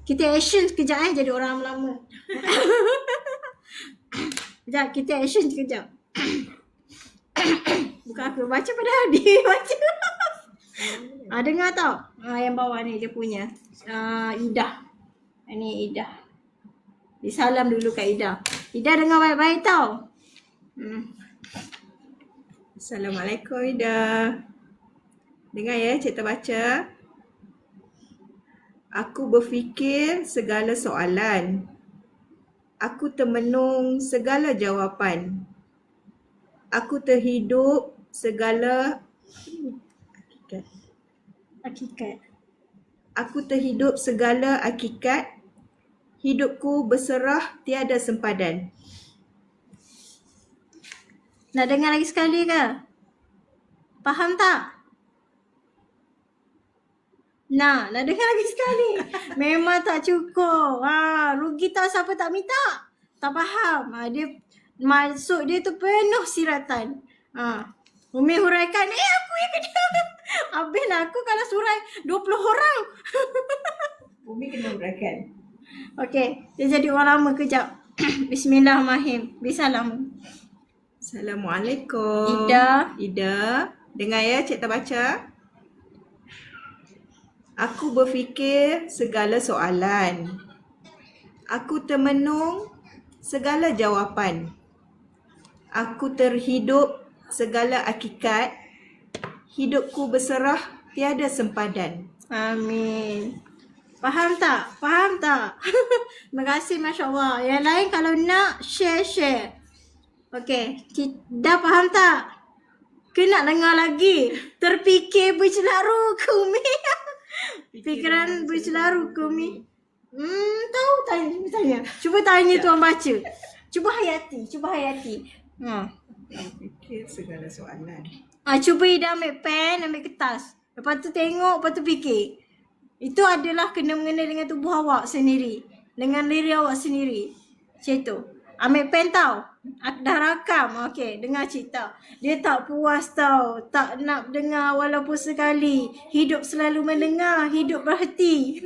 Kita action sekejap jadi orang lama. Sekejap, kita action sekejap. Bukan aku baca padahal dia baca. Dengar tau? Yang bawah ni dia punya. Ida. Ini Ida. Disalam dulu kat Ida. Ida dengar baik-baik tau. Assalamualaikum Ida. Dengar ya cerita baca. Aku berfikir segala soalan. Aku termenung segala jawapan. Aku terhidup segala Hakikat. Aku terhidup segala hakikat. Hidupku berserah tiada sempadan. Nak dengar lagi sekali ke? Faham tak? Nak dengar lagi sekali. Memang tak cukup. Rugi tau siapa tak minta. Tak faham. Dia maksud dia tu penuh siratan. Umi huraikan, aku yang kena. Habis lah aku kalau surai 20 orang. Umi kena uraikan. Okey, dia jadi orang lama kejap. Bismillahirrahmanirrahim. Bisalam. Assalamualaikum. Ida, dengar ya cerita baca. Aku berfikir segala soalan. Aku termenung segala jawapan. Aku terhidup segala hakikat. Hidupku berserah tiada sempadan. Amin. Faham tak? Faham tak? Terima kasih, Masya Allah. Yang lain kalau nak, share. Okey, dah faham tak? Ke nak dengar lagi? Terfikir bercelaru ke Umi? Fikiran bercelaru ke Umi? Tahu tanya. Cuba tanya tuan baca. Cuba hayati. Fikir segala soalan. Cuba Ida ambil pen, ambil kertas. Lepas tu tengok, lepas tu fikir. Itu adalah kena mengena dengan tubuh awak sendiri. Dengan diri awak sendiri. Macam tu. Ambil pen tau. Dah rakam. Okey, dengar cerita. Dia tak puas tau. Tak nak dengar walaupun sekali. Hidup selalu mendengar. Hidup berhenti.